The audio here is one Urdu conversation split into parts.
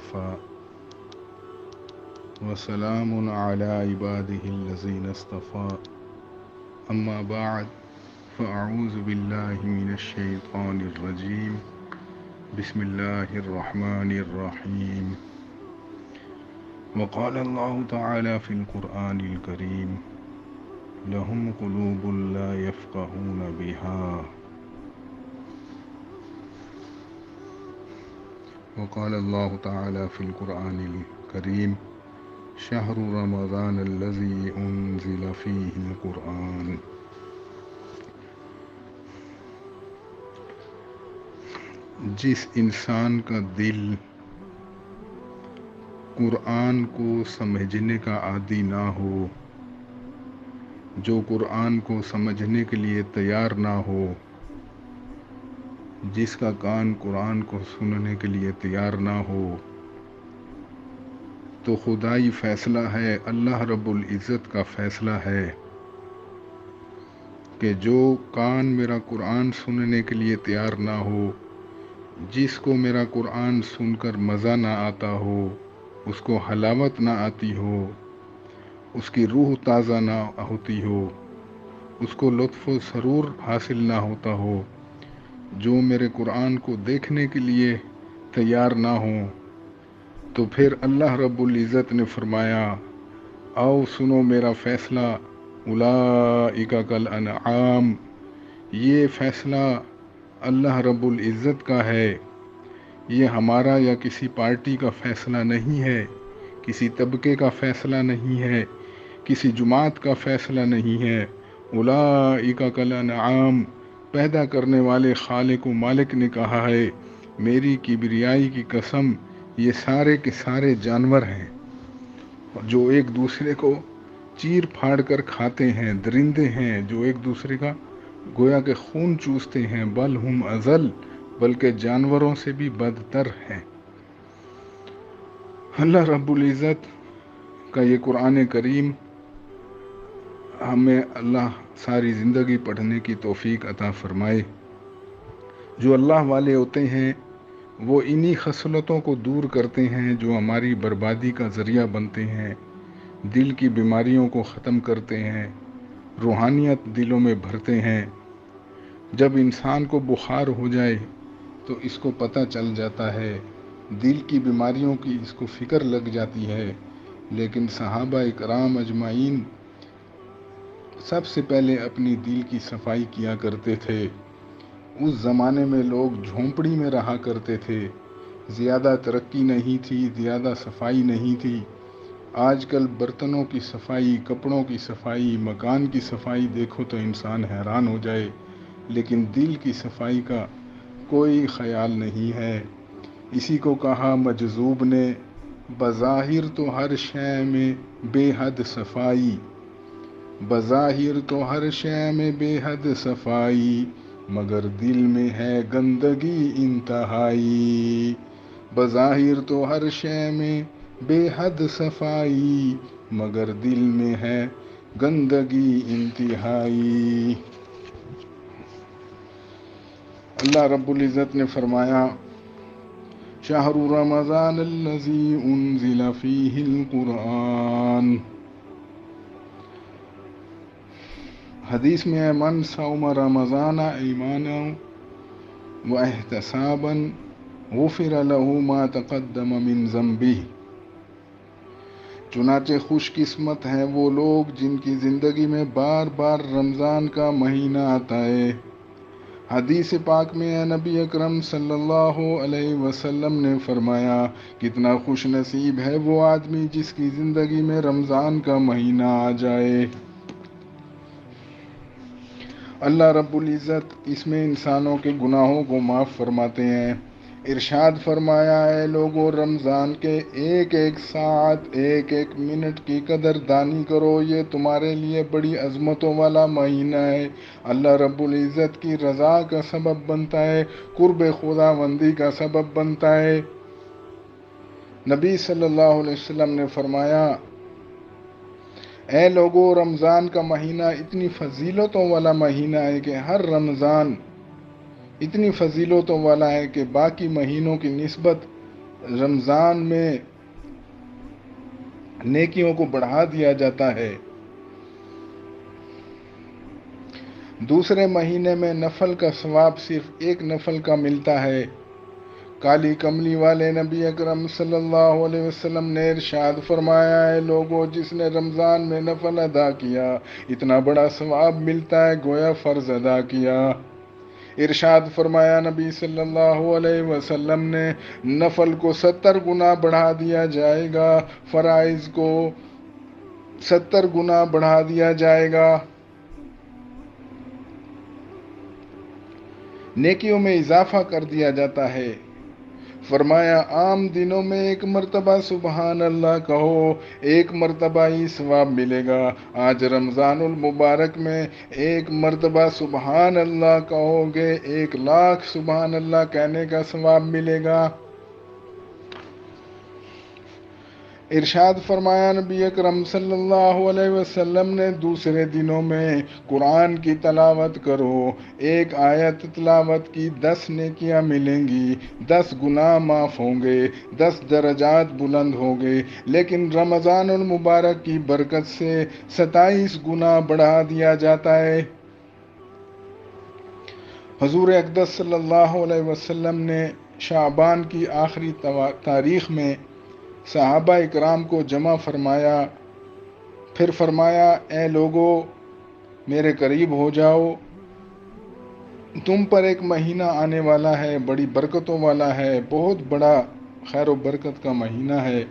وكفى وسلام على عباده الذين اصطفى أما بعد فأعوذ بالله من الشيطان الرجيم بسم الله الرحمن الرحيم وقال الله تعالى في القرآن الكريم لهم قلوب لا يفقهون بها وقال الله تعالى في القرآن الكريم شهر رمضان الذي أنزل فيه القرآن جس انسان کا دل قرآن کو سمجھنے کا عادی نہ ہو، جو قرآن کو سمجھنے کے لیے تیار نہ ہو، جس کا کان قرآن کو سننے کے لیے تیار نہ ہو، تو خدائی فیصلہ ہے، اللہ رب العزت کا فیصلہ ہے کہ جو کان میرا قرآن سننے کے لیے تیار نہ ہو، جس کو میرا قرآن سن کر مزہ نہ آتا ہو، اس کو حلاوت نہ آتی ہو، اس کی روح تازہ نہ ہوتی ہو، اس کو لطف و سرور حاصل نہ ہوتا ہو، جو میرے قرآن کو دیکھنے کے لیے تیار نہ ہوں، تو پھر اللہ رب العزت نے فرمایا آؤ سنو میرا فیصلہ، اولئک کالانعام، یہ فیصلہ اللہ رب العزت کا ہے، یہ ہمارا یا کسی پارٹی کا فیصلہ نہیں ہے، کسی طبقے کا فیصلہ نہیں ہے، کسی جماعت کا فیصلہ نہیں ہے۔ اولئک کالانعام، پیدا کرنے والے خالق و مالک نے کہا ہے میری کبریائی کی قسم، یہ سارے کے سارے جانور ہیں جو ایک دوسرے کو چیر پھاڑ کر کھاتے ہیں، درندے ہیں جو ایک دوسرے کا گویا کہ خون چوستے ہیں، بل ہم اضل، بلکہ جانوروں سے بھی بدتر ہیں۔ اللہ رب العزت کا یہ قرآن کریم ہمیں اللہ ساری زندگی پڑھنے کی توفیق عطا فرمائے۔ جو اللہ والے ہوتے ہیں وہ انہی خصلتوں کو دور کرتے ہیں جو ہماری بربادی کا ذریعہ بنتے ہیں، دل کی بیماریوں کو ختم کرتے ہیں، روحانیت دلوں میں بھرتے ہیں۔ جب انسان کو بخار ہو جائے تو اس کو پتہ چل جاتا ہے، دل کی بیماریوں کی اس کو فکر لگ جاتی ہے، لیکن صحابہ اکرام اجمعین سب سے پہلے اپنی دل کی صفائی کیا کرتے تھے۔ اس زمانے میں لوگ جھونپڑی میں رہا کرتے تھے، زیادہ ترقی نہیں تھی، زیادہ صفائی نہیں تھی۔ آج کل برتنوں کی صفائی، کپڑوں کی صفائی، مکان کی صفائی دیکھو تو انسان حیران ہو جائے، لیکن دل کی صفائی کا کوئی خیال نہیں ہے۔ اسی کو کہا مجذوب نے بظاہر تو ہر شے میں بے حد صفائی، بظاہر تو ہر شے میں بے حد صفائی، مگر دل میں ہے گندگی انتہائی۔ بظاہر تو ہر شے میں بے حد صفائی، مگر دل میں ہے گندگی انتہائی۔ اللہ رب العزت نے فرمایا شہر رمضان الذی انزل فیہ القرآن، حدیث میں ہے من صوم رمضان ایمانا و احتسابا غفر له ما تقدم من ذنبہ، چنانچہ خوش قسمت ہیں وہ لوگ جن کی زندگی میں بار بار رمضان کا مہینہ آتا ہے۔ حدیث پاک میں ہے نبی اکرم صلی اللہ علیہ وسلم نے فرمایا کتنا خوش نصیب ہے وہ آدمی جس کی زندگی میں رمضان کا مہینہ آ جائے۔ اللہ رب العزت اس میں انسانوں کے گناہوں کو معاف فرماتے ہیں۔ ارشاد فرمایا اے لوگو رمضان کے ایک ایک ساعت، ایک ایک منٹ کی قدر دانی کرو، یہ تمہارے لیے بڑی عظمتوں والا مہینہ ہے، اللہ رب العزت کی رضا کا سبب بنتا ہے، قرب خداوندی کا سبب بنتا ہے۔ نبی صلی اللہ علیہ وسلم نے فرمایا اے لوگو رمضان کا مہینہ اتنی فضیلتوں والا مہینہ ہے کہ ہر رمضان اتنی فضیلتوں والا ہے کہ باقی مہینوں کی نسبت رمضان میں نیکیوں کو بڑھا دیا جاتا ہے. دوسرے مہینے میں نفل کا ثواب صرف ایک نفل کا ملتا ہے. کالی کملی والے نبی اکرم صلی اللہ علیہ وسلم نے ارشاد فرمایا ہے، لوگوں جس نے رمضان میں نفل ادا کیا اتنا بڑا ثواب ملتا ہے گویا فرض ادا کیا. ارشاد فرمایا نبی صلی اللہ علیہ وسلم نے، نفل کو 70 گنا بڑھا دیا جائے گا، فرائض کو 70 گنا بڑھا دیا جائے گا. نیکیوں میں اضافہ کر دیا جاتا ہے. فرمایا عام دنوں میں 1 مرتبہ سبحان اللہ کہو، 1 مرتبہ ہی ثواب ملے گا. آج رمضان المبارک میں 1 مرتبہ سبحان اللہ کہو گے 1,00,000 سبحان اللہ کہنے کا ثواب ملے گا. ارشاد فرمایا نبی اکرم صلی اللہ علیہ وسلم نے، دوسرے دنوں میں قرآن کی تلاوت کرو، 1 آیت تلاوت کی 10 نیکیاں ملیں گی، 10 گناہ معاف ہوں گے، 10 درجات بلند ہوں گے. لیکن رمضان المبارک کی برکت سے 27 گنا بڑھا دیا جاتا ہے. حضور اقدس صلی اللہ علیہ وسلم نے شعبان کی آخری تاریخ میں صحابہ اکرام کو جمع فرمایا، پھر فرمایا اے لوگو میرے قریب ہو جاؤ، تم پر ایک مہینہ آنے والا ہے، بڑی برکتوں والا ہے، بہت بڑا خیر و برکت کا مہینہ ہے.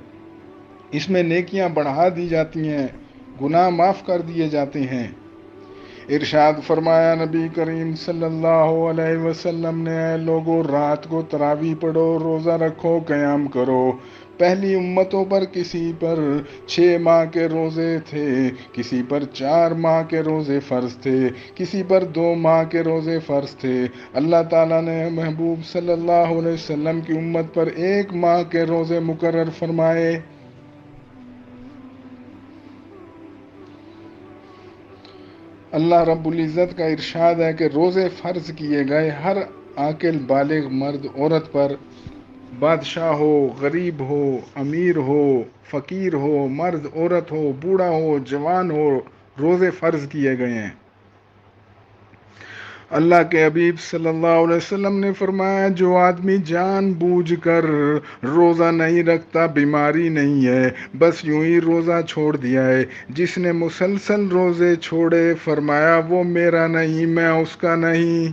اس میں نیکیاں بڑھا دی جاتی ہیں، گناہ معاف کر دیے جاتے ہیں. ارشاد فرمایا نبی کریم صلی اللہ علیہ وسلم نے، اے لوگو رات کو تراویح پڑھو، روزہ رکھو، قیام کرو. پہلی امتوں پر کسی پر 6 ماہ کے روزے تھے، کسی پر 4 ماہ کے روزے فرض تھے، کسی پر 2 ماہ کے روزے فرض تھے. اللہ تعالیٰ نے محبوب صلی اللہ علیہ وسلم کی امت پر 1 ماہ کے روزے مقرر فرمائے. اللہ رب العزت کا ارشاد ہے کہ روزے فرض کیے گئے ہر عاقل بالغ مرد عورت پر، بادشاہ ہو، غریب ہو، امیر ہو، فقیر ہو، مرد عورت ہو، بوڑھا ہو، جوان ہو، روزے فرض کیے گئے ہیں. اللہ کے حبیب صلی اللہ علیہ وسلم نے فرمایا، جو آدمی جان بوجھ کر روزہ نہیں رکھتا بیماری نہیں ہے، بس یوں ہی روزہ چھوڑ دیا ہے. جس نے مسلسل روزے چھوڑے فرمایا وہ میرا نہیں، میں اس کا نہیں.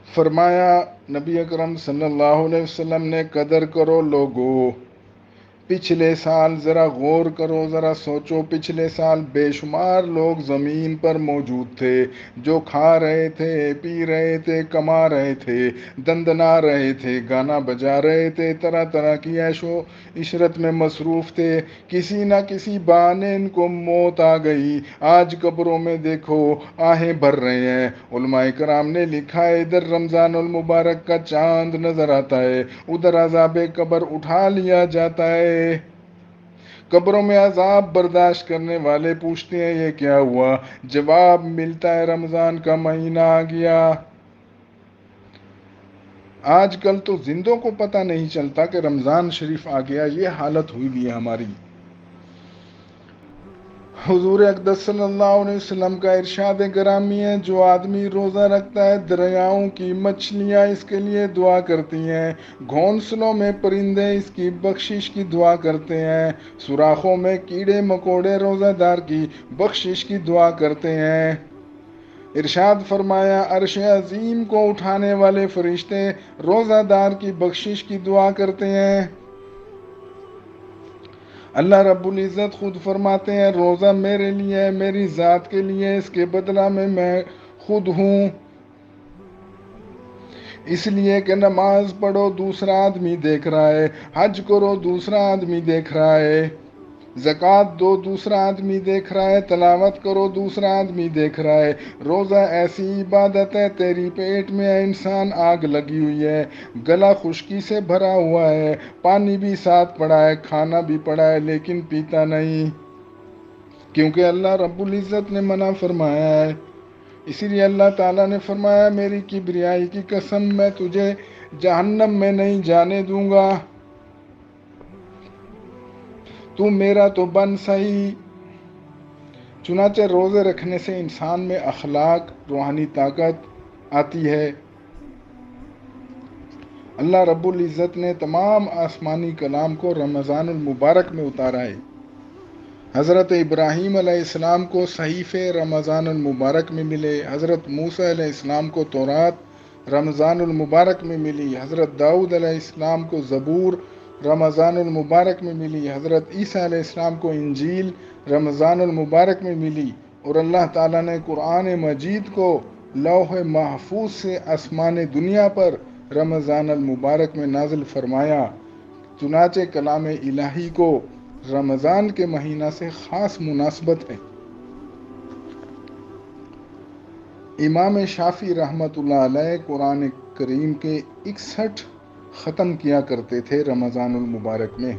فرمایا نبی اکرم صلی اللہ علیہ وسلم نے، قدر کرو لوگو، پچھلے سال ذرا غور کرو، ذرا سوچو، پچھلے سال بے شمار لوگ زمین پر موجود تھے جو کھا رہے تھے، پی رہے تھے، کما رہے تھے، دندنا رہے تھے، گانا بجا رہے تھے، طرح طرح کی عیش و عشرت میں مصروف تھے. کسی نہ کسی بہانے ان کو موت آ گئی. آج قبروں میں دیکھو آہیں بھر رہے ہیں. علماء کرام نے لکھا ہے، ادھر رمضان المبارک کا چاند نظر آتا ہے، ادھر عذاب قبر اٹھا لیا جاتا ہے. قبروں میں عذاب برداشت کرنے والے پوچھتے ہیں یہ کیا ہوا؟ جواب ملتا ہے رمضان کا مہینہ آ گیا. آج کل تو زندوں کو پتہ نہیں چلتا کہ رمضان شریف آ گیا. یہ حالت ہوئی بھی ہے ہماری. حضور اقدس صلی اللہ علیہ وسلم کا ارشاد گرامی ہے، جو آدمی روزہ رکھتا ہے دریاؤں کی مچھلیاں اس کے لیے دعا کرتی ہیں، گھونسلوں میں پرندے اس کی بخشش کی دعا کرتے ہیں، سوراخوں میں کیڑے مکوڑے روزہ دار کی بخشش کی دعا کرتے ہیں. ارشاد فرمایا، عرش عظیم کو اٹھانے والے فرشتے روزہ دار کی بخشش کی دعا کرتے ہیں. اللہ رب العزت خود فرماتے ہیں، روزہ میرے لیے ہے، میری ذات کے لیے، اس کے بدلہ میں خود ہوں. اس لیے کہ نماز پڑھو دوسرا آدمی دیکھ رہا ہے، حج کرو دوسرا آدمی دیکھ رہا ہے. زکوٰۃ دو دوسرا آدمی دیکھ رہا ہے، تلاوت کرو دوسرا آدمی دیکھ رہا ہے۔ روزہ ایسی عبادت ہے تیری پیٹ میں ہے انسان آگ لگی ہوئی ہے، گلا خشکی سے بھرا ہوا ہے، پانی بھی ساتھ پڑا ہے، کھانا بھی پڑا ہے، لیکن پیتا نہیں، کیونکہ اللہ رب العزت نے منع فرمایا ہے۔ اسی لیے اللہ تعالیٰ نے فرمایا میری کبریائی کی قسم میں تجھے جہنم میں نہیں جانے دوں گا، تو میرا تو بن صحیح۔ چنانچہ روزے رکھنے سے انسان میں اخلاق، روحانی طاقت آتی ہے۔ اللہ رب العزت نے تمام آسمانی کلام کو رمضان المبارک میں اتارا ہے۔ حضرت ابراہیم علیہ السلام کو صحیفے رمضان المبارک میں ملے، حضرت موسیٰ علیہ السلام کو تورات رمضان المبارک میں ملی، حضرت داؤد علیہ السلام کو زبور رمضان المبارک میں ملی، حضرت عیسیٰ علیہ السلام کو انجیل رمضان المبارک میں ملی، اور اللہ تعالیٰ نے قرآن مجید کو لوح محفوظ سے آسمان دنیا پر رمضان المبارک میں نازل فرمایا۔ چنانچہ کلام الہی کو رمضان کے مہینہ سے خاص مناسبت ہے۔ امام شافعی رحمۃ اللہ علیہ قرآن کریم کے 61 ختم کیا کرتے تھے رمضان المبارک میں،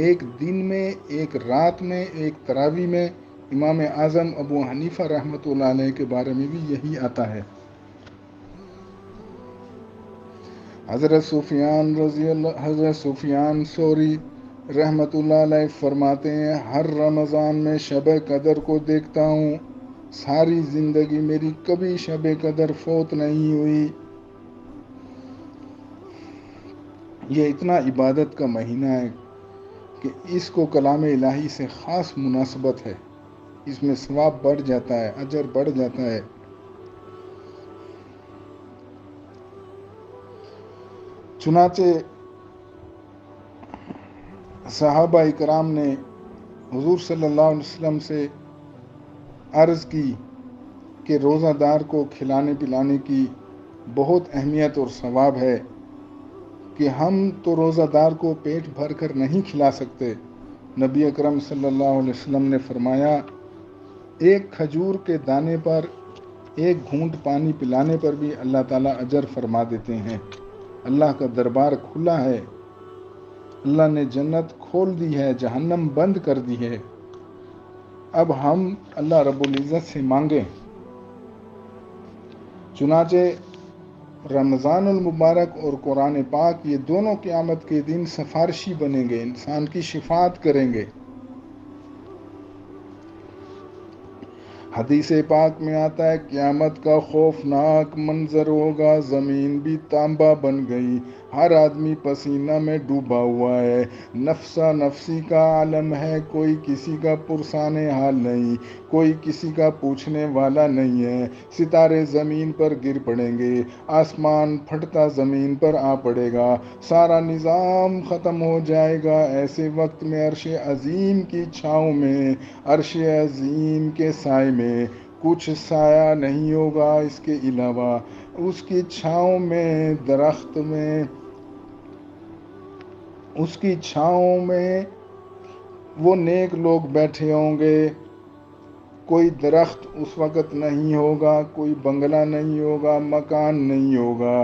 ایک دن میں، ایک رات میں، ایک تراویح میں۔ امام اعظم ابو حنیفہ رحمۃ اللہ علیہ کے بارے میں بھی یہی آتا ہے۔ حضرت سفیان ثوری رحمۃ اللہ علیہ فرماتے ہیں ہر رمضان میں شب قدر کو دیکھتا ہوں، ساری زندگی میری کبھی شب قدر فوت نہیں ہوئی۔ یہ اتنا عبادت کا مہینہ ہے کہ اس کو کلام الہی سے خاص مناسبت ہے، اس میں ثواب بڑھ جاتا ہے، اجر بڑھ جاتا ہے۔ چنانچہ صحابہ اکرام نے حضور صلی اللہ علیہ وسلم سے عرض کی کہ روزہ دار کو کھلانے پلانے کی بہت اہمیت اور ثواب ہے کہ ہم تو روزہ دار کو پیٹ بھر کر نہیں کھلا سکتے۔ نبی اکرم صلی اللہ علیہ وسلم نے فرمایا ایک کھجور کے دانے پر ایک گھونٹ پانی پلانے پر بھی اللہ تعالیٰ اجر فرما دیتے ہیں۔ اللہ کا دربار کھلا ہے، اللہ نے جنت کھول دی ہے، جہنم بند کر دی ہے۔ اب ہم اللہ رب العزت سے مانگیں۔ چنانچہ رمضان المبارک اور قرآن پاک یہ دونوں قیامت کے دن سفارشی بنیں گے، انسان کی شفاعت کریں گے۔ حدیث پاک میں آتا ہے قیامت کا خوفناک منظر ہوگا، زمین بھی تانبا بن گئی، ہر آدمی پسینہ میں ڈوبا ہوا ہے، نفسا نفسی کا عالم ہے، کوئی کسی کا پرسان حال نہیں، کوئی کسی کا پوچھنے والا نہیں ہے، ستارے زمین پر گر پڑیں گے، آسمان پھٹتا زمین پر آ پڑے گا، سارا نظام ختم ہو جائے گا۔ ایسے وقت میں عرش عظیم کی چھاؤں میں، عرش عظیم کے سائے میں کچھ سایہ نہیں ہوگا اس کے علاوہ، اس کی چھاؤں میں درخت میں، اس کی چھاؤں میں وہ نیک لوگ بیٹھے ہوں گے۔ کوئی درخت اس وقت نہیں ہوگا، کوئی بنگلہ نہیں ہوگا، مکان نہیں ہوگا،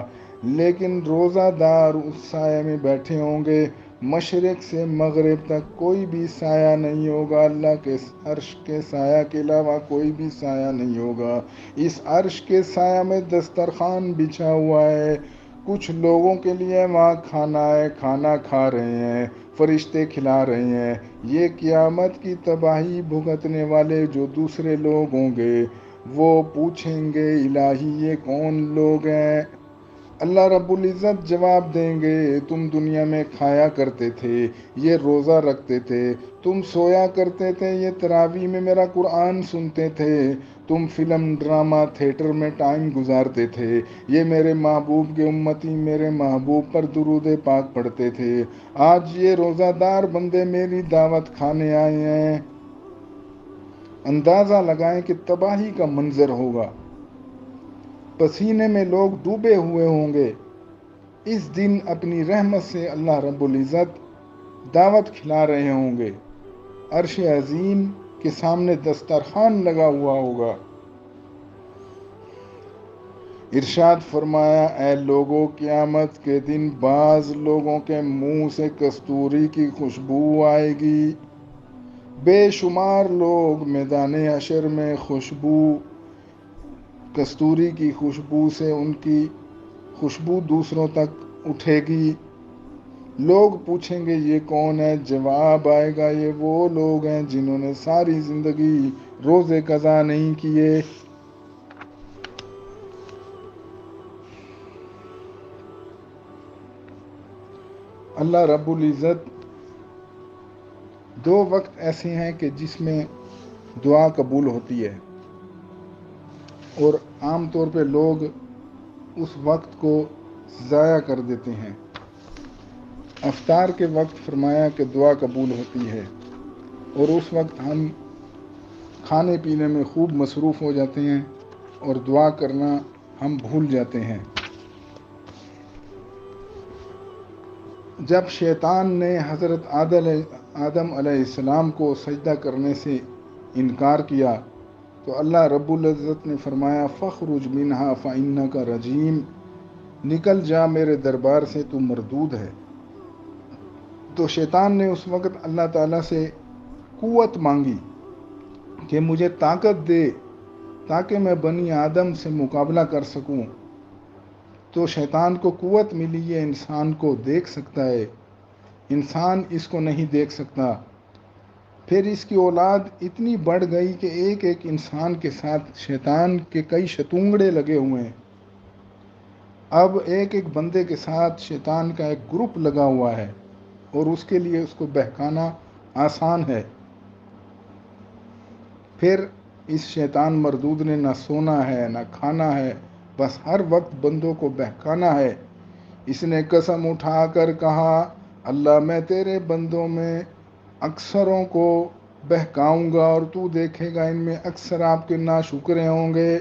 لیکن روزہ دار اس سائے میں بیٹھے ہوں گے۔ مشرق سے مغرب تک کوئی بھی سایہ نہیں ہوگا، اللہ کے عرش کے سایہ کے علاوہ کوئی بھی سایہ نہیں ہوگا۔ اس عرش کے سایہ میں دسترخوان بچھا ہوا ہے، کچھ لوگوں کے لیے وہاں کھانا ہے، کھانا کھا رہے ہیں، فرشتے کھلا رہے ہیں۔ یہ قیامت کی تباہی بھگتنے والے جو دوسرے لوگ ہوں گے وہ پوچھیں گے الہی یہ کون لوگ ہیں؟ اللہ رب العزت جواب دیں گے تم دنیا میں کھایا کرتے تھے، یہ روزہ رکھتے تھے، تم سویا کرتے تھے، یہ تراویح میں میرا قرآن سنتے تھے، تم فلم ڈرامہ تھیٹر میں ٹائم گزارتے تھے، یہ میرے محبوب کے امتی میرے محبوب پر درود پاک پڑھتے تھے، آج یہ روزہ دار بندے میری دعوت کھانے آئے ہیں۔ اندازہ لگائیں کہ تباہی کا منظر ہوگا، پسینے میں لوگ ڈوبے ہوئے ہوں گے۔ اس دن اپنی رحمت سے اللہ رب العزت دعوت کھلا رہے ہوں گے۔ عرش عظیم کے سامنے دسترخوان لگا ہوا ہوگا۔ ارشاد فرمایا، اے لوگوں، قیامت کے دن بعض لوگوں کے منہ سے کستوری کی خوشبو آئے گی، بے شمار لوگ میدان حشر میں کستوری کی خوشبو سے ان کی خوشبو دوسروں تک اٹھے گی۔ لوگ پوچھیں گے یہ کون ہے؟ جواب آئے گا یہ وہ لوگ ہیں جنہوں نے ساری زندگی روزے قضا نہیں کیے۔ اللہ رب العزت دو وقت ایسے ہیں کہ جس میں دعا قبول ہوتی ہے، اور عام طور پہ لوگ اس وقت کو ضائع کر دیتے ہیں۔ افطار کے وقت فرمایا کہ دعا قبول ہوتی ہے، اور اس وقت ہم کھانے پینے میں خوب مصروف ہو جاتے ہیں اور دعا کرنا ہم بھول جاتے ہیں۔ جب شیطان نے حضرت آدم علیہ السلام کو سجدہ کرنے سے انکار کیا تو اللہ رب العزت نے فرمایا، فَاخْرُجْ مِنْهَا فَإِنَّكَ رَجِيمٌ، نکل جا میرے دربار سے، تو مردود ہے۔ تو شیطان نے اس وقت اللہ تعالیٰ سے قوت مانگی کہ مجھے طاقت دے تاکہ میں بنی آدم سے مقابلہ کر سکوں۔ تو شیطان کو قوت ملی، یہ انسان کو دیکھ سکتا ہے، انسان اس کو نہیں دیکھ سکتا۔ پھر اس کی اولاد اتنی بڑھ گئی کہ ایک ایک انسان کے ساتھ شیطان کے کئی شتونگڑے لگے ہوئے ہیں۔ اب ایک ایک بندے کے ساتھ شیطان کا ایک گروپ لگا ہوا ہے، اور اس کے لیے اس کو بہکانا آسان ہے۔ پھر اس شیطان مردود نے نہ سونا ہے نہ کھانا ہے، بس ہر وقت بندوں کو بہکانا ہے۔ اس نے قسم اٹھا کر کہا، اللہ میں تیرے بندوں میں اکثروں کو بہکاؤں گا، اور تو دیکھے گا ان میں اکثر آپ کے ناشکرے ہوں گے۔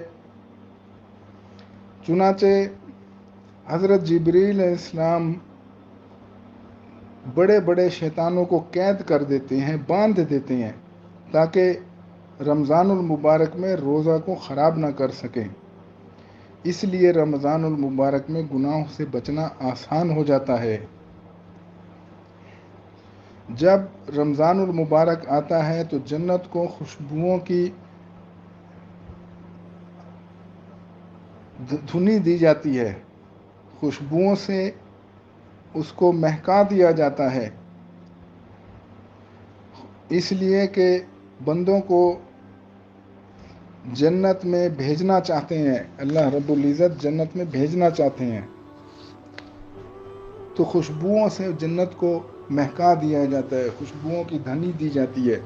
چنانچہ حضرت جبریل علیہ السلام بڑے بڑے شیطانوں کو قید کر دیتے ہیں، باندھ دیتے ہیں، تاکہ رمضان المبارک میں روزہ کو خراب نہ کر سکیں۔ اس لیے رمضان المبارک میں گناہوں سے بچنا آسان ہو جاتا ہے۔ جب رمضان المبارک آتا ہے تو جنت کو خوشبوؤں کی دھنی دی جاتی ہے، خوشبوؤں سے اس کو مہکا دیا جاتا ہے، اس لیے کہ بندوں کو جنت میں بھیجنا چاہتے ہیں، اللہ رب العزت جنت میں بھیجنا چاہتے ہیں، تو خوشبوؤں سے جنت کو مہکا دیا جاتا ہے، خوشبوؤں کی دھنی دی جاتی ہے۔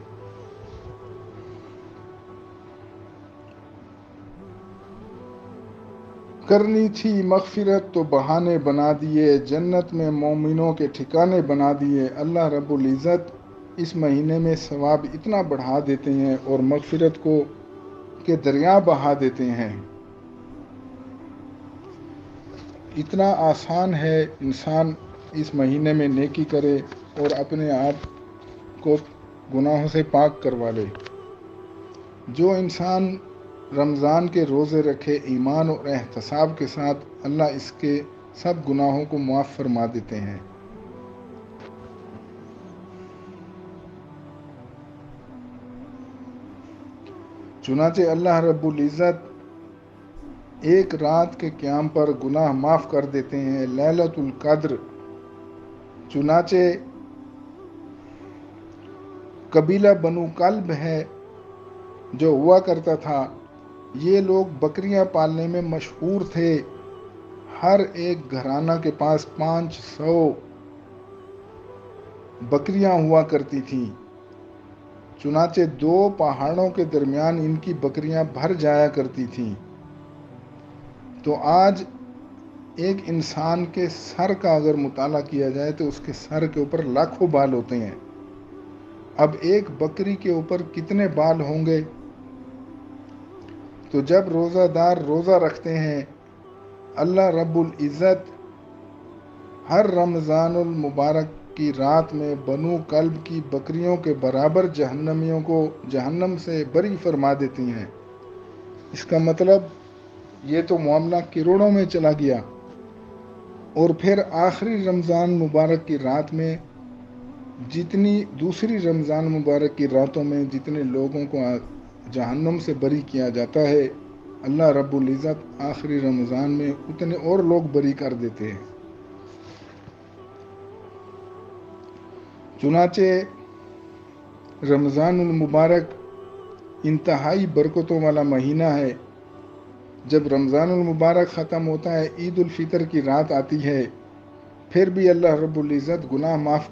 کرنی تھی مغفرت تو بہانے بنا دیے، جنت میں مومنوں کے ٹھکانے بنا دیے۔ اللہ رب العزت اس مہینے میں ثواب اتنا بڑھا دیتے ہیں اور مغفرت کے دریا بہا دیتے ہیں۔ اتنا آسان ہے انسان اس مہینے میں نیکی کرے اور اپنے آپ کو گناہوں سے پاک کروا لے۔ جو انسان رمضان کے روزے رکھے ایمان اور احتساب کے ساتھ، اللہ اس کے سب گناہوں کو معاف فرما دیتے ہیں۔ چنانچہ اللہ رب العزت ایک رات کے قیام پر گناہ معاف کر دیتے ہیں، لیلۃ القدر۔ چنانچہ قبیلہ بنو کلب ہے جو ہوا کرتا تھا، یہ لوگ بکریاں پالنے میں مشہور تھے۔ ہر ایک گھرانہ کے پاس 500 بکریاں ہوا کرتی تھیں۔ چنانچہ 2 پہاڑوں کے درمیان ان کی بکریاں بھر جایا کرتی تھیں۔ تو آج ایک انسان کے سر کا اگر مطالعہ کیا جائے تو اس کے سر کے اوپر لاکھوں بال ہوتے ہیں۔ اب ایک بکری کے اوپر کتنے بال ہوں گے؟ تو جب روزہ دار روزہ رکھتے ہیں، اللہ رب العزت ہر رمضان المبارک کی رات میں بنو کلب کی بکریوں کے برابر جہنمیوں کو جہنم سے بری فرما دیتی ہیں۔ اس کا مطلب یہ تو معاملہ کروڑوں میں چلا گیا، اور پھر آخری رمضان مبارک کی رات میں جتنی دوسری رمضان مبارک کی راتوں میں جتنے لوگوں کو جہنم سے بری کیا جاتا ہے، اللہ رب العزت آخری رمضان میں اتنے اور لوگ بری کر دیتے ہیں۔ چنانچہ رمضان المبارک انتہائی برکتوں والا مہینہ ہے۔ جب رمضان المبارک ختم ہوتا ہے، عید الفطر کی رات آتی ہے، پھر بھی اللہ رب العزت گناہ معاف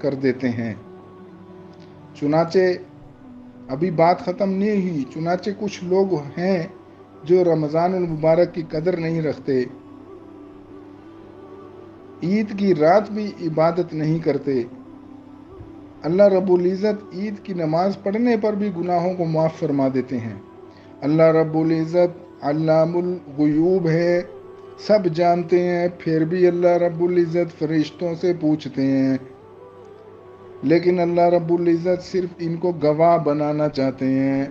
کر دیتے ہیں۔ چنانچہ ابھی بات ختم نہیں ہوئی، چنانچہ کچھ لوگ ہیں جو رمضان المبارک کی قدر نہیں رکھتے، عید کی رات بھی عبادت نہیں کرتے۔ اللہ رب العزت عید کی نماز پڑھنے پر بھی گناہوں کو معاف فرما دیتے ہیں۔ اللہ رب العزت علام الغیوب ہے، سب جانتے ہیں، پھر بھی اللہ رب العزت فرشتوں سے پوچھتے ہیں، لیکن اللہ رب العزت صرف ان کو گواہ بنانا چاہتے ہیں۔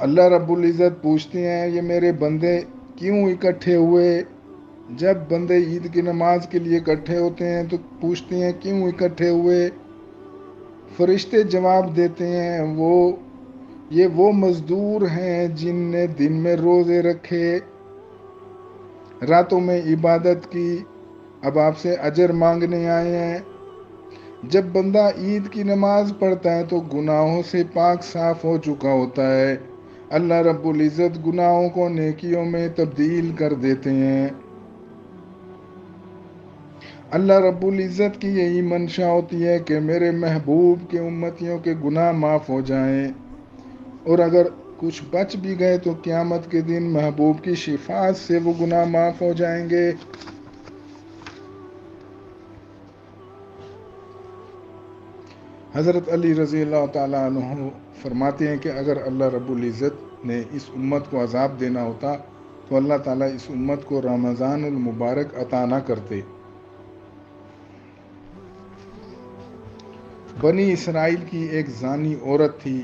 اللہ رب العزت پوچھتے ہیں، یہ میرے بندے کیوں اکٹھے ہوئے؟ جب بندے عید کی نماز کے لیے اکٹھے ہوتے ہیں تو پوچھتے ہیں کیوں اکٹھے ہوئے؟ فرشتے جواب دیتے ہیں، یہ وہ مزدور ہیں جن نے دن میں روزے رکھے، راتوں میں عبادت کی، اب آپ سے اجر مانگنے آئے ہیں۔ جب بندہ عید کی نماز پڑھتا ہے تو گناہوں سے پاک صاف ہو چکا ہوتا ہے۔ اللہ رب العزت گناہوں کو نیکیوں میں تبدیل کر دیتے ہیں۔ اللہ رب العزت کی یہی منشا ہوتی ہے کہ میرے محبوب کے امتیوں کے گناہ معاف ہو جائیں، اور اگر کچھ بچ بھی گئے تو قیامت کے دن محبوب کی شفاعت سے وہ گناہ معاف ہو جائیں گے۔ حضرت علی رضی اللہ تعالیٰ عنہ فرماتے ہیں کہ اگر اللہ رب العزت نے اس امت کو عذاب دینا ہوتا تو اللہ تعالیٰ اس امت کو رمضان المبارک عطا نہ کرتے۔ بنی اسرائیل کی ایک زانی عورت تھی،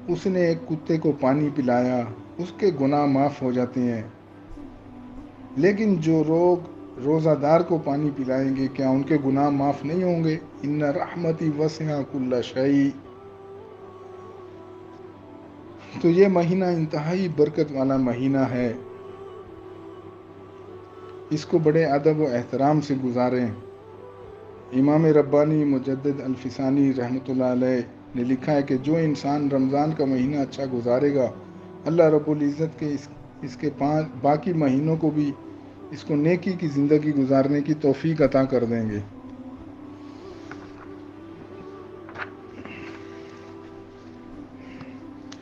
اس نے ایک کتے کو پانی پلایا، اس کے گناہ معاف ہو جاتے ہیں، لیکن جو لوگ روزہ دار کو پانی پلائیں گے کیا ان کے گناہ معاف نہیں ہوں گے؟ ان رحمتی وسع کل شیء۔ تو یہ مہینہ انتہائی برکت والا مہینہ ہے، اس کو بڑے ادب و احترام سے گزاریں۔ امام ربانی مجدد الفسانی رحمۃ اللہ علیہ نے لکھا ہے کہ جو انسان رمضان کا مہینہ اچھا گزارے گا، اللہ رب العزت کے اس کے باقی مہینوں کو بھی اس کو نیکی کی زندگی گزارنے کی توفیق عطا کر دیں گے۔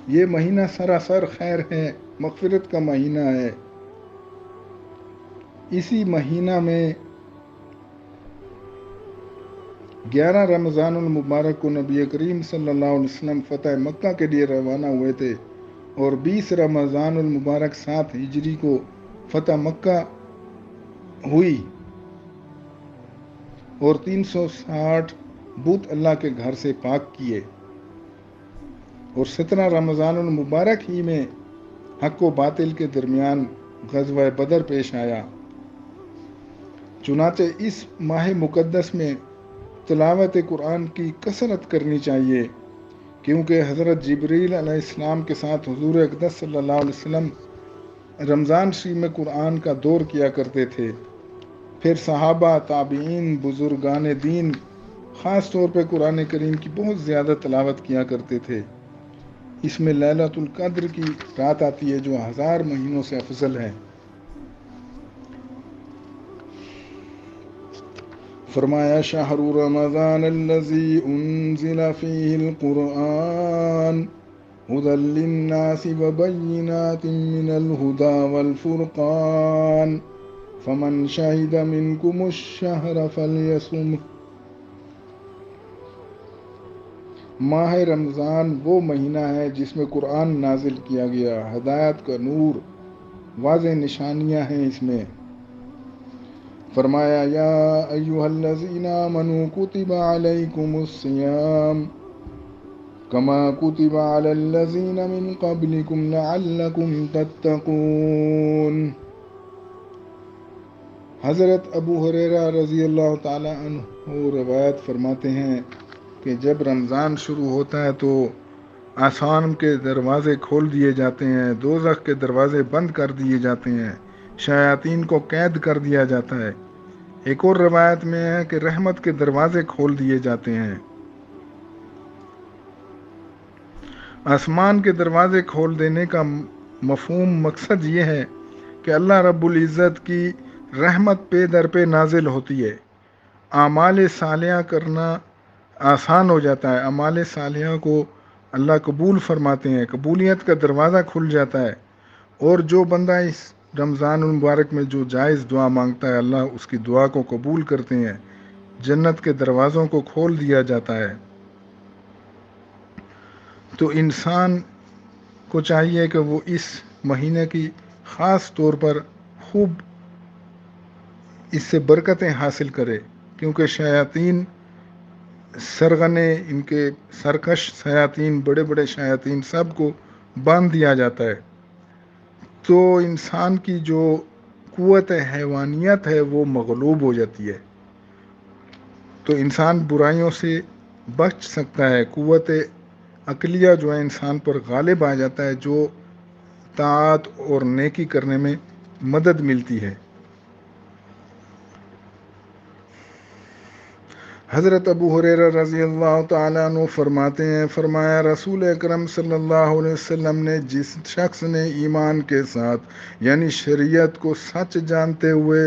یہ مہینہ سراسر خیر ہے، مغفرت کا مہینہ ہے۔ اسی مہینہ میں 11 رمضان المبارک کو نبی کریم صلی اللہ علیہ وسلم فتح مکہ کے لیے روانہ ہوئے تھے، اور 20 رمضان المبارک 7 ہجری کو فتح مکہ ہوئی، اور 360 بت اللہ کے گھر سے پاک کیے، اور 17 رمضان المبارک ہی میں حق و باطل کے درمیان غزوہ بدر پیش آیا۔ چنانچہ اس ماہ مقدس میں تلاوت قرآن کی کثرت کرنی چاہیے، کیونکہ حضرت جبریل علیہ السلام کے ساتھ حضور اقدس صلی اللہ علیہ وسلم رمضان شریف میں قرآن کا دور کیا کرتے تھے۔ پھر صحابہ، تابعین، بزرگان دین خاص طور پہ قرآن کریم کی بہت زیادہ تلاوت کیا کرتے تھے۔ اس میں لیلۃ القدر کی رات آتی ہے جو 1000 مہینوں سے افضل ہے۔ فرمایا شہر رمضان الذی انزل فیہ القرآن ہدی للناس وبینات من الہدی والفرقان فمن شہد منکم الشہر فلیصمہ۔ ماہ رمضان وہ مہینہ ہے جس میں قرآن نازل کیا گیا، ہدایت کا نور، واضح نشانیاں ہیں اس میں۔ فرمایا یا ایھا الذین آمنوا کتب علیکم الصیام کما کتب علی الذین من قبلکم لعلکم تتقون۔ حضرت ابو ہریرہ رضی اللہ تعالی عنہ روایت فرماتے ہیں کہ جب رمضان شروع ہوتا ہے تو آسمان کے دروازے کھول دیے جاتے ہیں، دوزخ کے دروازے بند کر دیے جاتے ہیں، شیاطین کو قید کر دیا جاتا ہے۔ ایک اور روایت میں ہے کہ رحمت کے دروازے کھول دیے جاتے ہیں۔ آسمان کے دروازے کھول دینے کا مفہوم مقصد یہ ہے کہ اللہ رب العزت کی رحمت پہ در پہ نازل ہوتی ہے، اعمال صالحہ کرنا آسان ہو جاتا ہے، اعمال صالحہ کو اللہ قبول فرماتے ہیں، قبولیت کا دروازہ کھل جاتا ہے، اور جو بندہ اس رمضان المبارک میں جو جائز دعا مانگتا ہے اللہ اس کی دعا کو قبول کرتے ہیں، جنت کے دروازوں کو کھول دیا جاتا ہے۔ تو انسان کو چاہیے کہ وہ اس مہینے کی خاص طور پر خوب اس سے برکتیں حاصل کرے، کیونکہ شیاطین سرغنے، ان کے سرکش شیاطین، بڑے بڑے شیاطین سب کو باندھ دیا جاتا ہے، تو انسان کی جو قوت حیوانیت ہے وہ مغلوب ہو جاتی ہے، تو انسان برائیوں سے بچ سکتا ہے، قوت عقلیہ جو ہے انسان پر غالب آ جاتا ہے، جو طاعت اور نیکی کرنے میں مدد ملتی ہے۔ حضرت ابو ہریرہ رضی اللہ تعالیٰ عنہ فرماتے ہیں، فرمایا رسول اکرم صلی اللہ علیہ وسلم نے جس شخص نے ایمان کے ساتھ یعنی شریعت کو سچ جانتے ہوئے،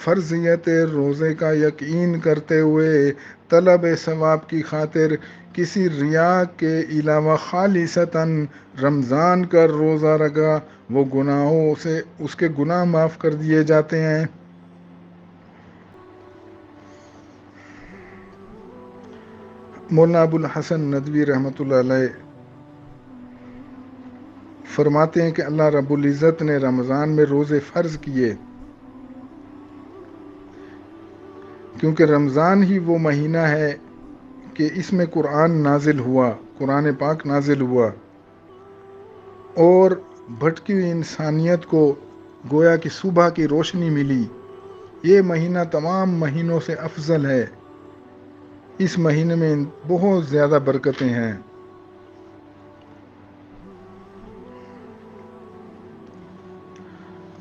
فرضیت روزے کا یقین کرتے ہوئے، طلب ثواب کی خاطر کسی ریا کے علاوہ خالصتاً رمضان کا روزہ رکھا، وہ گناہوں سے اس کے گناہ معاف کر دیے جاتے ہیں۔ مولانا ابو الحسن ندوی رحمۃ اللہ علیہ فرماتے ہیں کہ اللہ رب العزت نے رمضان میں روزے فرض کیے کیونکہ رمضان ہی وہ مہینہ ہے کہ اس میں قرآن نازل ہوا، قرآن پاک نازل ہوا، اور بھٹکی ہوئی انسانیت کو گویا کہ صبح کی روشنی ملی۔ یہ مہینہ تمام مہینوں سے افضل ہے، اس مہینے میں بہت زیادہ برکتیں ہیں۔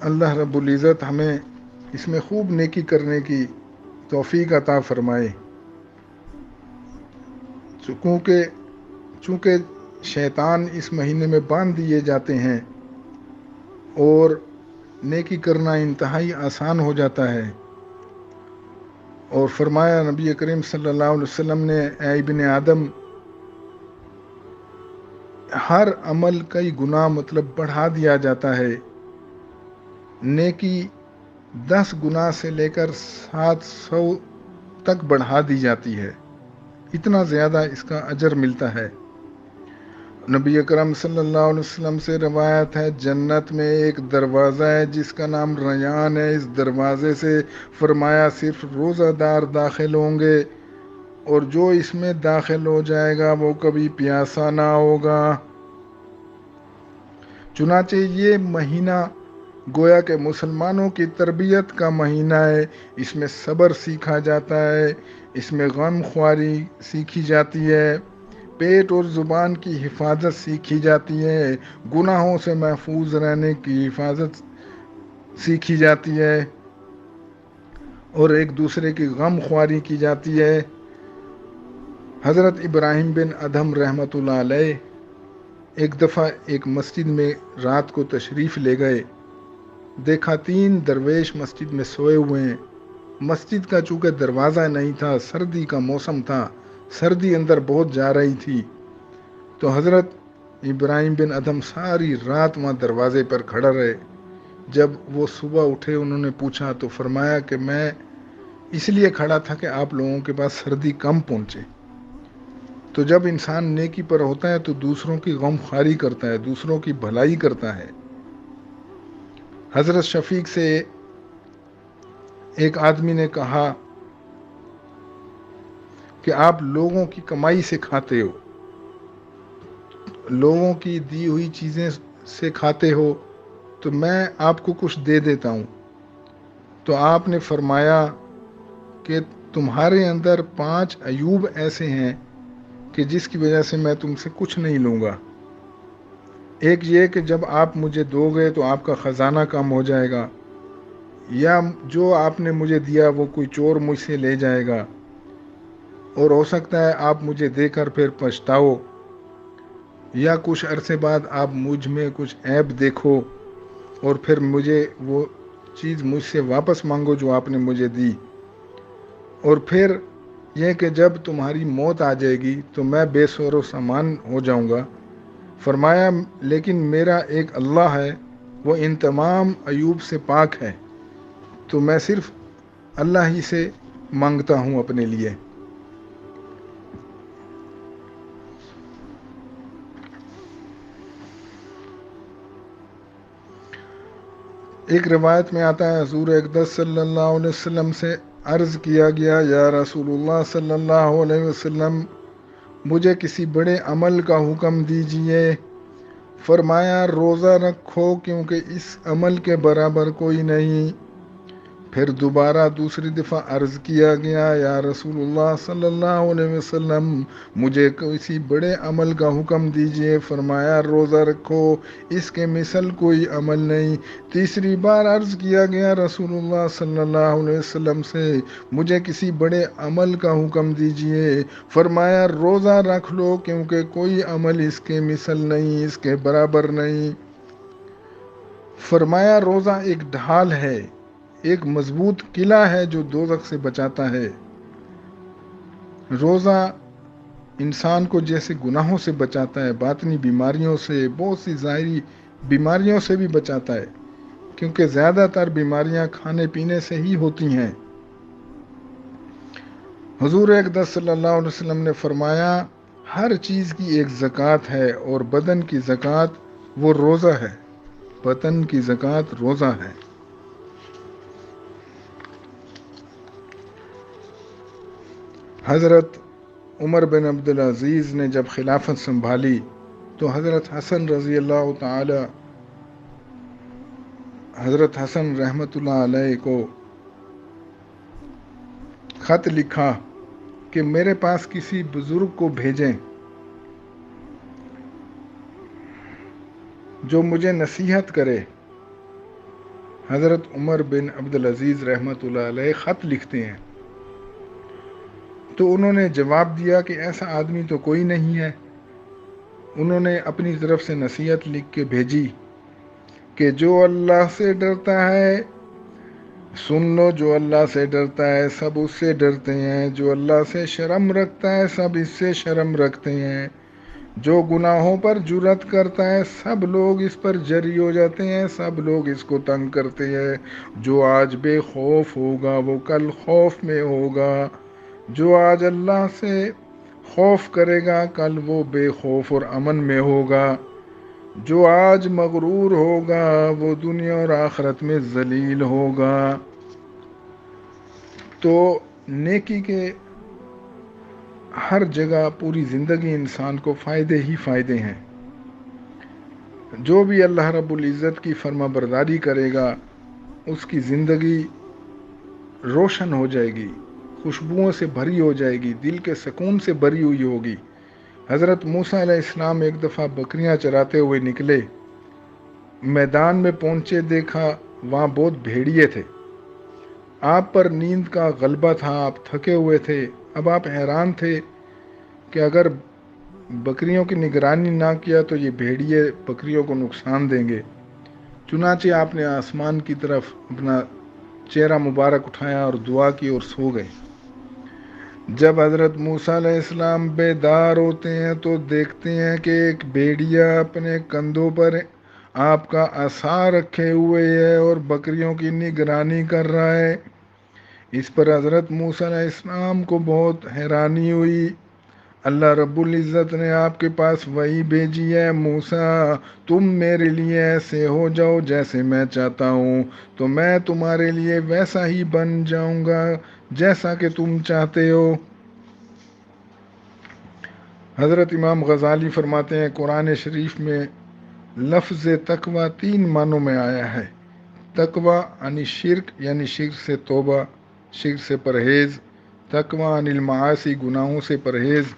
اللہ رب العزت ہمیں اس میں خوب نیکی کرنے کی توفیق عطا فرمائے، چونکہ شیطان اس مہینے میں باندھ دیے جاتے ہیں اور نیکی کرنا انتہائی آسان ہو جاتا ہے، اور فرمایا نبی کریم صلی اللہ علیہ وسلم نے، اے ابن آدم، ہر عمل کئی گناہ مطلب بڑھا دیا جاتا ہے، نیکی 10 گنا سے لے کر 700 تک بڑھا دی جاتی ہے، اتنا زیادہ اس کا اجر ملتا ہے۔ نبی اکرم صلی اللہ علیہ وسلم سے روایت ہے، جنت میں ایک دروازہ ہے جس کا نام ریان ہے، اس دروازے سے فرمایا صرف روزہ دار داخل ہوں گے، اور جو اس میں داخل ہو جائے گا وہ کبھی پیاسا نہ ہوگا۔ چنانچہ یہ مہینہ گویا کہ مسلمانوں کی تربیت کا مہینہ ہے، اس میں صبر سیکھا جاتا ہے، اس میں غم خواری سیکھی جاتی ہے، پیٹ اور زبان کی حفاظت سیکھی جاتی ہے، گناہوں سے محفوظ رہنے کی حفاظت سیکھی جاتی ہے، اور ایک دوسرے کی غم خواری کی جاتی ہے۔ حضرت ابراہیم بن ادھم رحمۃ اللہ علیہ ایک دفعہ ایک مسجد میں رات کو تشریف لے گئے، دیکھا 3 درویش مسجد میں سوئے ہوئے ہیں، مسجد کا چونکہ دروازہ نہیں تھا، سردی کا موسم تھا، سردی اندر بہت جا رہی تھی، تو حضرت ابراہیم بن ادھم ساری رات وہاں دروازے پر کھڑا رہے۔ جب وہ صبح اٹھے انہوں نے پوچھا تو فرمایا کہ میں اس لیے کھڑا تھا کہ آپ لوگوں کے پاس سردی کم پہنچے۔ تو جب انسان نیکی پر ہوتا ہے تو دوسروں کی غم خواری کرتا ہے، دوسروں کی بھلائی کرتا ہے۔ حضرت شفیق سے ایک آدمی نے کہا کہ آپ لوگوں کی کمائی سے کھاتے ہو، لوگوں کی دی ہوئی چیزیں سے کھاتے ہو، تو میں آپ کو کچھ دے دیتا ہوں۔ تو آپ نے فرمایا کہ تمہارے اندر 5 عیوب ایسے ہیں کہ جس کی وجہ سے میں تم سے کچھ نہیں لوں گا۔ ایک یہ کہ جب آپ مجھے دو گے تو آپ کا خزانہ کم ہو جائے گا، یا جو آپ نے مجھے دیا وہ کوئی چور مجھ سے لے جائے گا، اور ہو سکتا ہے آپ مجھے دے کر پھر پچھتاؤ، یا کچھ عرصے بعد آپ مجھ میں کچھ عیب دیکھو اور پھر مجھے وہ چیز مجھ سے واپس مانگو جو آپ نے مجھے دی، اور پھر یہ کہ جب تمہاری موت آ جائے گی تو میں بے سور و سامان ہو جاؤں گا۔ فرمایا لیکن میرا ایک اللہ ہے، وہ ان تمام عیوب سے پاک ہے، تو میں صرف اللہ ہی سے مانگتا ہوں اپنے لیے۔ ایک روایت میں آتا ہے حضور اقدس صلی اللہ علیہ وسلم سے عرض کیا گیا، یا رسول اللہ صلی اللہ علیہ وسلم، مجھے کسی بڑے عمل کا حکم دیجئے۔ فرمایا روزہ رکھو، کیونکہ اس عمل کے برابر کوئی نہیں۔ پھر دوبارہ دوسری دفعہ عرض کیا گیا، یا رسول اللہ صلی اللہ علیہ وسلم، مجھے کسی بڑے عمل کا حکم دیجئے۔ فرمایا روزہ رکھو، اس کے مثل کوئی عمل نہیں۔ تیسری بار عرض کیا گیا رسول اللہ صلی اللہ علیہ وسلم سے، مجھے کسی بڑے عمل کا حکم دیجئے۔ فرمایا روزہ رکھ لو، کیونکہ کوئی عمل اس کے مثل نہیں، اس کے برابر نہیں۔ فرمایا روزہ ایک ڈھال ہے، ایک مضبوط قلعہ ہے جو دوزخ سے بچاتا ہے۔ روزہ انسان کو جیسے گناہوں سے بچاتا ہے، باطنی بیماریوں سے، بہت سی ظاہری بیماریوں سے بھی بچاتا ہے، کیونکہ زیادہ تر بیماریاں کھانے پینے سے ہی ہوتی ہیں۔ حضور اقدس صلی اللہ علیہ وسلم نے فرمایا ہر چیز کی ایک زکوٰۃ ہے، اور بدن کی زکوٰۃ وہ روزہ ہے، بدن کی زکوٰۃ روزہ ہے۔ حضرت عمر بن عبدالعزیز نے جب خلافت سنبھالی تو حضرت حسن رضی اللہ تعالی، حضرت حسن رحمۃ اللہ علیہ کو خط لکھا کہ میرے پاس کسی بزرگ کو بھیجیں جو مجھے نصیحت کرے۔ حضرت عمر بن عبدالعزیز رحمۃ اللہ علیہ خط لکھتے ہیں، تو انہوں نے جواب دیا کہ ایسا آدمی تو کوئی نہیں ہے۔ انہوں نے اپنی طرف سے نصیحت لکھ کے بھیجی کہ جو اللہ سے ڈرتا ہے، سن لو، جو اللہ سے ڈرتا ہے سب اس سے ڈرتے ہیں، جو اللہ سے شرم رکھتا ہے سب اس سے شرم رکھتے ہیں، جو گناہوں پر جرأت کرتا ہے سب لوگ اس پر جری ہو جاتے ہیں، سب لوگ اس کو تنگ کرتے ہیں۔ جو آج بے خوف ہوگا وہ کل خوف میں ہوگا، جو آج اللہ سے خوف کرے گا کل وہ بے خوف اور امن میں ہوگا، جو آج مغرور ہوگا وہ دنیا اور آخرت میں ذلیل ہوگا۔ تو نیکی کے ہر جگہ پوری زندگی انسان کو فائدے ہی فائدے ہیں۔ جو بھی اللہ رب العزت کی فرما برداری کرے گا اس کی زندگی روشن ہو جائے گی، خوشبوؤں سے بھری ہو جائے گی، دل کے سکون سے بھری ہوئی ہوگی۔ حضرت موسیٰ علیہ السلام ایک دفعہ بکریاں چراتے ہوئے نکلے، میدان میں پہنچے، دیکھا وہاں بہت بھیڑیے تھے۔ آپ پر نیند کا غلبہ تھا، آپ تھکے ہوئے تھے۔ اب آپ حیران تھے کہ اگر بکریوں کی نگرانی نہ کیا تو یہ بھیڑیے بکریوں کو نقصان دیں گے۔ چنانچہ آپ نے آسمان کی طرف اپنا چہرہ مبارک اٹھایا اور دعا کی اور سو گئے۔ جب حضرت موسیٰ علیہ السلام بیدار ہوتے ہیں تو دیکھتے ہیں کہ ایک بھیڑیا اپنے کندھوں پر آپ کا عصا رکھے ہوئے ہے اور بکریوں کی نگرانی کر رہا ہے۔ اس پر حضرت موسیٰ علیہ السلام کو بہت حیرانی ہوئی۔ اللہ رب العزت نے آپ کے پاس وہی بھیجی ہے، موسیٰ تم میرے لیے ایسے ہو جاؤ جیسے میں چاہتا ہوں، تو میں تمہارے لیے ویسا ہی بن جاؤں گا جیسا کہ تم چاہتے ہو۔ حضرت امام غزالی فرماتے ہیں قرآن شریف میں لفظ تقوی 3 معنوں میں آیا ہے۔ تقوی عن شرک یعنی شرک سے توبہ، شرک سے پرہیز، تقوی عن المعاصی گناہوں سے پرہیز،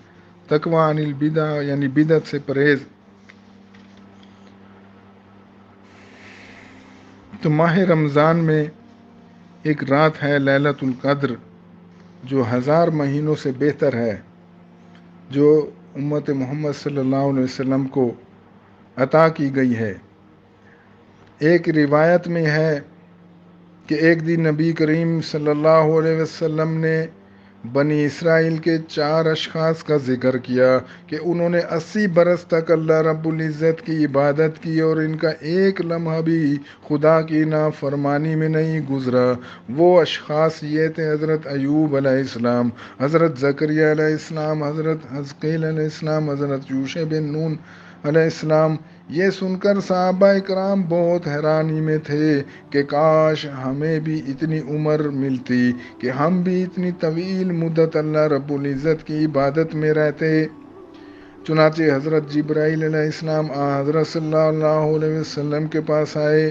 تقوی عن البدع یعنی بدعت سے پرہیز۔ تو ماہ رمضان میں ایک رات ہے لیلۃ القدر جو 1000 مہینوں سے بہتر ہے، جو امت محمد صلی اللہ علیہ وسلم کو عطا کی گئی ہے۔ ایک روایت میں ہے کہ ایک دن نبی کریم صلی اللہ علیہ وسلم نے بنی اسرائیل کے 4 اشخاص کا ذکر کیا کہ انہوں نے 80 برس تک اللہ رب العزت کی عبادت کی اور ان کا ایک لمحہ بھی خدا کی نافرمانی میں نہیں گزرا۔ وہ اشخاص یہ تھے حضرت ایوب علیہ السلام، حضرت زکریا علیہ السلام، حضرت حزقیل علیہ السلام، حضرت یوشع بن نون علیہ السلام۔ یہ سن کر صحابہ کرام بہت حیرانی میں تھے کہ کاش ہمیں بھی اتنی عمر ملتی کہ ہم بھی اتنی طویل مدت اللہ رب العزت کی عبادت میں رہتے۔ چنانچہ حضرت جبرائیل علیہ السلام حضرت صلی اللہ علیہ وسلم کے پاس آئے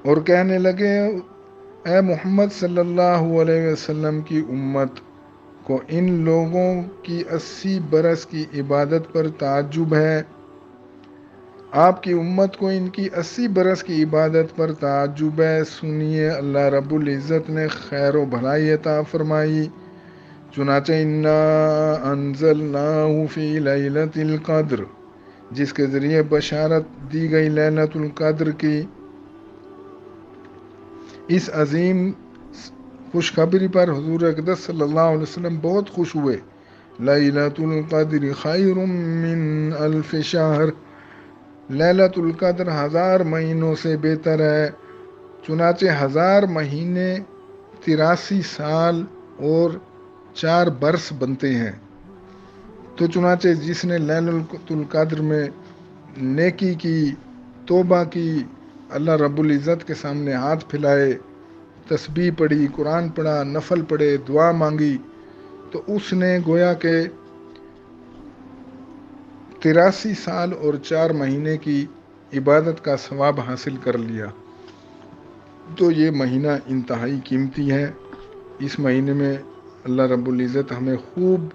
اور کہنے لگے اے محمد صلی اللہ علیہ وسلم کی امت کو ان لوگوں کی 80 برس کی عبادت پر تعجب ہے، آپ کی امت کو ان کی 80 برس کی عبادت پر تعجب ہے۔ سنیے اللہ رب العزت نے خیر و بھلائی عطا فرمائی۔ چنانچہ انا انزلناہ فی لیلۃ القدر، جس کے ذریعے بشارت دی گئی لیلۃ القدر کی۔ اس عظیم خوشخبری پر حضور اقدس صلی اللہ علیہ وسلم بہت خوش ہوئے۔ لیلۃ القدر خیر من الف شہر، لیلۃ القدر 1000 مہینوں سے بہتر ہے۔ چنانچہ 1000 مہینے 83 سال اور 4 برس بنتے ہیں۔ تو چنانچہ جس نے لیلۃ القدر میں نیکی کی، توبہ کی، اللہ رب العزت کے سامنے ہاتھ پھیلائے، تسبیح پڑھی، قرآن پڑھا، نفل پڑھے، دعا مانگی، تو اس نے گویا کہ 83 سال اور 4 مہینے کی عبادت کا ثواب حاصل کر لیا۔ تو یہ مہینہ انتہائی قیمتی ہے۔ اس مہینے میں اللہ رب العزت ہمیں خوب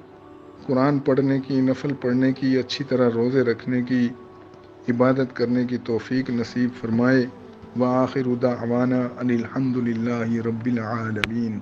قرآن پڑھنے کی، نفل پڑھنے کی، اچھی طرح روزے رکھنے کی، عبادت کرنے کی توفیق نصیب فرمائے۔ وآخر دعوانا ان الحمد للہ رب العالمین۔